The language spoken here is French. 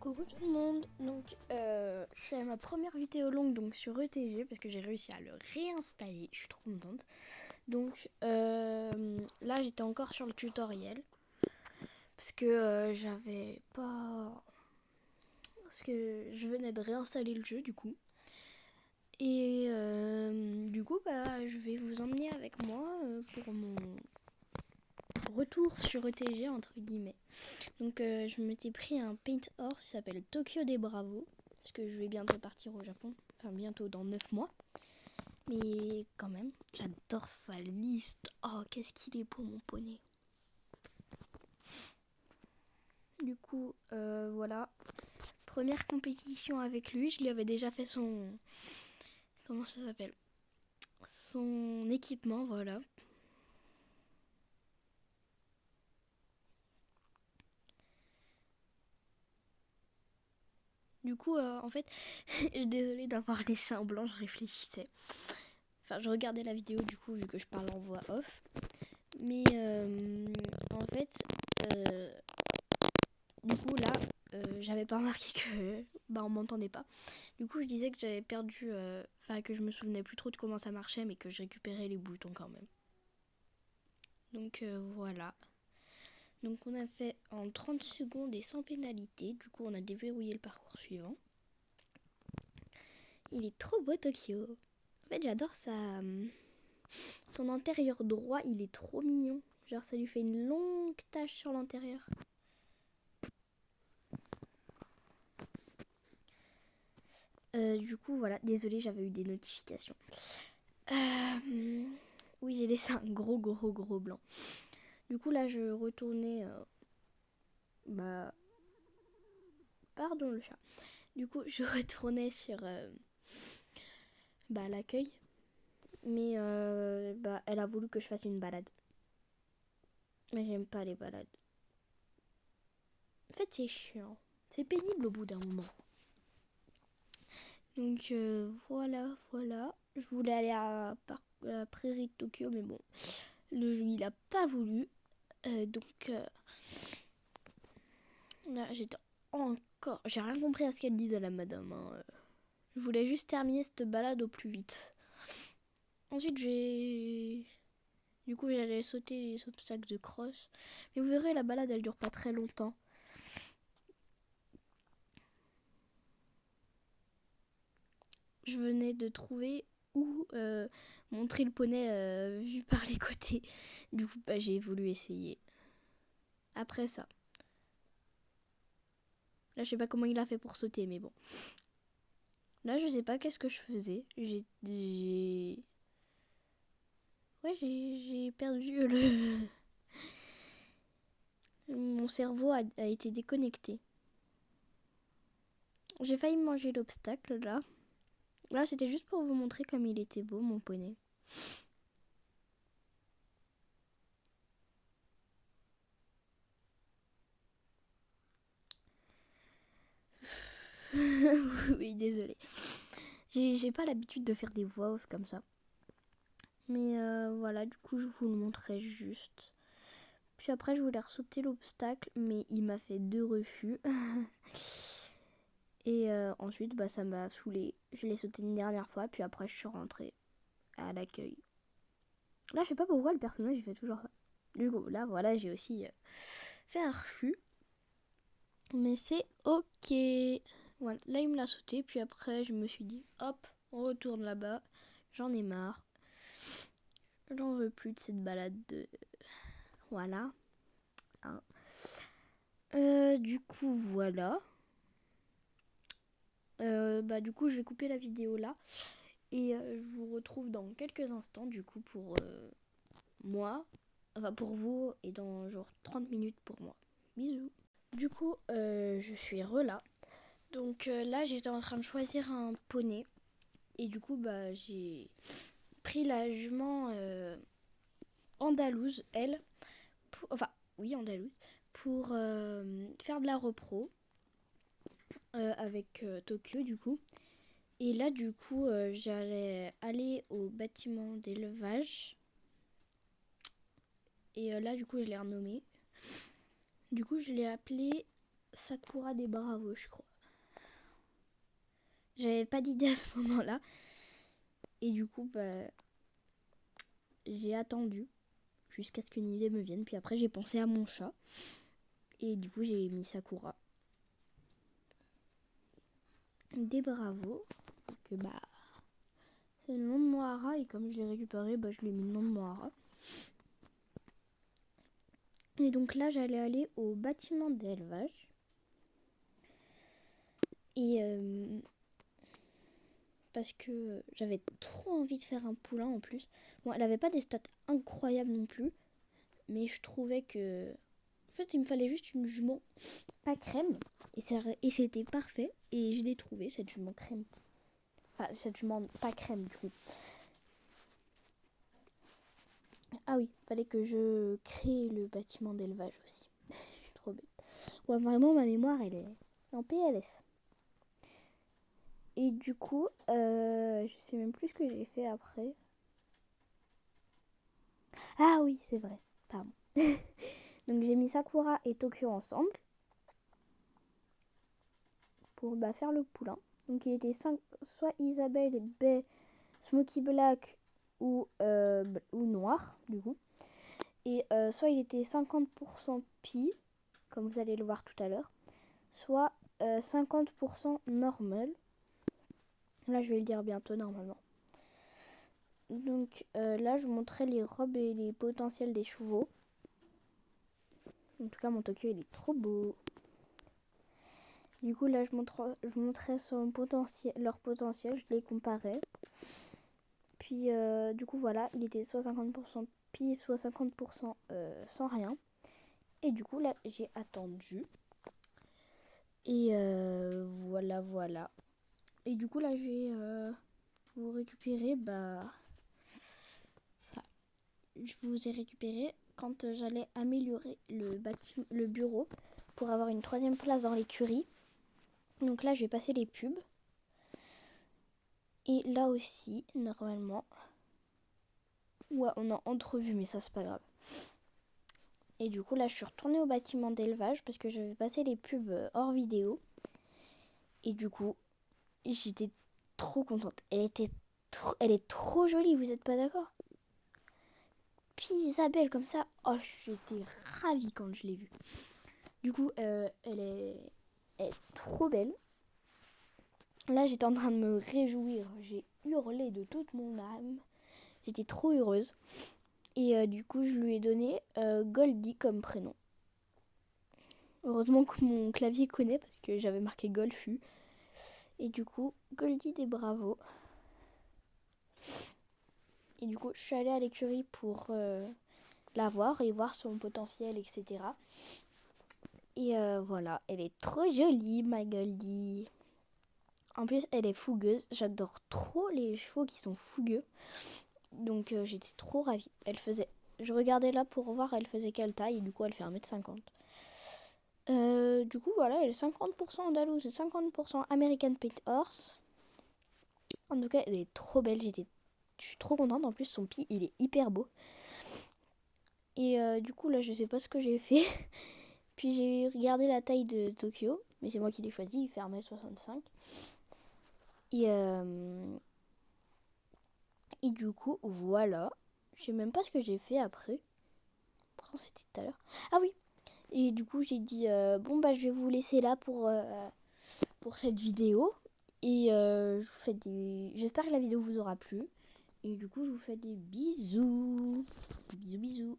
Coucou tout le monde, donc je fais ma première vidéo longue donc sur ETG parce que j'ai réussi à le réinstaller, je suis trop contente. Donc là j'étais encore sur le tutoriel parce que j'avais pas... parce que je venais de réinstaller le jeu du coup. Et du coup je vais vous emmener avec moi pour mon retour sur ETG entre guillemets. Donc je m'étais pris un Paint Horse qui s'appelle Tokyo des Bravos. Parce que je vais bientôt partir au Japon. Enfin bientôt dans 9 mois. Mais quand même, j'adore sa liste. Oh qu'est-ce qu'il est beau mon poney. Du coup voilà. Première compétition avec lui. Je lui avais déjà fait son... comment ça s'appelle? Son équipement, voilà. Du coup, en fait, désolée d'avoir laissé un blanc, je réfléchissais. Enfin, je regardais la vidéo du coup, vu que je parle en voix off. Mais en fait, du coup là, j'avais pas remarqué que on m'entendait pas. Du coup, je disais que j'avais perdu, enfin que je me souvenais plus trop de comment ça marchait, mais que je récupérais les boutons quand même. Donc voilà. Donc on a fait en 30 secondes et sans pénalité. Du coup, on a déverrouillé le parcours suivant. Il est trop beau Tokyo. En fait, j'adore son antérieur droit, il est trop mignon. Genre, ça lui fait une longue tache sur l'intérieur. Du coup, voilà. Désolée, j'avais eu des notifications. Oui, j'ai laissé un gros blanc. Du coup, là, je retournais... pardon, le chat. Du coup, je retournais sur l'accueil. Mais elle a voulu que je fasse une balade. Mais j'aime pas les balades. En fait, c'est chiant. C'est pénible au bout d'un moment. Donc voilà. Je voulais aller à la prairie de Tokyo, mais bon, le jeu il a pas voulu. Donc là j'étais encore... J'ai rien compris à ce qu'elle disait la madame. Hein. Je voulais juste terminer cette balade au plus vite. Ensuite du coup j'allais sauter les obstacles de cross. Mais vous verrez, la balade elle dure pas très longtemps. Je venais de trouver où montrer le poney vu par les côtés. Du coup j'ai voulu essayer. Après ça. Là je sais pas comment il a fait pour sauter mais bon. Là je sais pas qu'est-ce que je faisais. J'ai perdu le... Mon cerveau a été déconnecté. J'ai failli manger l'obstacle là. Là c'était juste pour vous montrer comme il était beau mon poney. Oui, désolée. J'ai pas l'habitude de faire des voix off comme ça. Mais voilà, du coup, je vous le montrais juste. Puis après, je voulais ressauter l'obstacle, mais il m'a fait 2 refus. Et ensuite, ça m'a saoulée. Je l'ai sauté une dernière fois, puis après, je suis rentrée à l'accueil. Là, je sais pas pourquoi le personnage, il fait toujours ça. Du coup, là, voilà, j'ai aussi fait un refus. Mais c'est ok. Voilà, là, il me l'a sauté, puis après, je me suis dit, hop, on retourne là-bas. J'en ai marre. J'en veux plus de cette balade de... Voilà. Hein. Du coup, voilà. Du coup, je vais couper la vidéo là. Et je vous retrouve dans quelques instants, du coup, pour moi. Enfin, pour vous. Et dans genre 30 minutes pour moi. Bisous. Du coup, je suis là. Donc là, j'étais en train de choisir un poney. Et du coup, j'ai pris la jument andalouse, elle. Oui, andalouse. Pour faire de la repro. Avec Tokyo, du coup. Et là, du coup, j'allais aller au bâtiment d'élevage. Et là, du coup, je l'ai renommé. Du coup, je l'ai appelé Sakura des Bravos, je crois. J'avais pas d'idée à ce moment-là. Et du coup, j'ai attendu jusqu'à ce qu'une idée me vienne. Puis après, j'ai pensé à mon chat. Et du coup, j'ai mis Sakura des Bravos. Que c'est le nom de Mohara. Et comme je l'ai récupéré, je lui ai mis le nom de Mohara. Et donc là, j'allais aller au bâtiment d'élevage. Et parce que j'avais trop envie de faire un poulain en plus. Bon, elle avait pas des stats incroyables non plus. Mais je trouvais que... En fait, il me fallait juste une jument pas crème. Et c'était parfait. Et je l'ai trouvé, cette jument crème. Enfin, cette jument pas crème du coup. Ah oui, fallait que je crée le bâtiment d'élevage aussi. Je suis trop bête. Ouais, vraiment, ma mémoire, elle est en PLS. Et du coup, je sais même plus ce que j'ai fait après. Ah oui, c'est vrai. Pardon. Donc j'ai mis Sakura et Tokyo ensemble pour faire le poulain. Donc il était 5, soit Isabelle et Bay, Smoky Black ou noir du coup. Et soit il était 50% Pi, comme vous allez le voir tout à l'heure, soit 50% normal. Là je vais le dire bientôt normalement. Donc là je vous montrais les robes et les potentiels des chevaux. En tout cas mon Tokyo il est trop beau. Du coup là je montrais leur potentiel, je les comparais. Puis du coup voilà, il était soit 50% Pi, soit 50% sans rien. Et du coup là j'ai attendu. Et voilà. Et du coup là je vais vous récupérer, je vous ai récupéré quand j'allais améliorer le bureau pour avoir une 3e place dans l'écurie. Donc là je vais passer les pubs. Et là aussi, normalement, ouais, on a entrevu, mais ça c'est pas grave. Et du coup là je suis retournée au bâtiment d'élevage parce que je vais passer les pubs hors vidéo. Et du coup j'étais trop contente. Elle est trop jolie, vous êtes pas d'accord? Puis Isabelle comme ça, oh j'étais ravie quand je l'ai vue. Du coup elle est trop belle. Là j'étais en train de me réjouir, j'ai hurlé de toute mon âme. J'étais trop heureuse. Et du coup je lui ai donné Goldie comme prénom. Heureusement que mon clavier connaît parce que j'avais marqué Golfu. Et du coup Goldie des Bravos. Et du coup je suis allée à l'écurie pour la voir et voir son potentiel, etc. Et voilà, elle est trop jolie ma Goldie. En plus elle est fougueuse, j'adore trop les chevaux qui sont fougueux. Donc j'étais trop ravie. Je regardais là pour voir elle faisait quelle taille et du coup elle fait 1m50. Du coup voilà, elle est 50% andalouse et 50% American Paint Horse. En tout cas elle est trop belle, je suis trop contente. En plus son pied il est hyper beau. Et du coup là je sais pas ce que j'ai fait. Puis j'ai regardé la taille de Tokyo, mais c'est moi qui l'ai choisi, il fait 1m65. Et du coup voilà, je sais même pas ce que j'ai fait après. Pourtant c'était tout à l'heure. Ah oui. Et du coup j'ai dit je vais vous laisser là pour cette vidéo. Et j'espère que la vidéo vous aura plu. Et du coup je vous fais des bisous. Bisous bisous.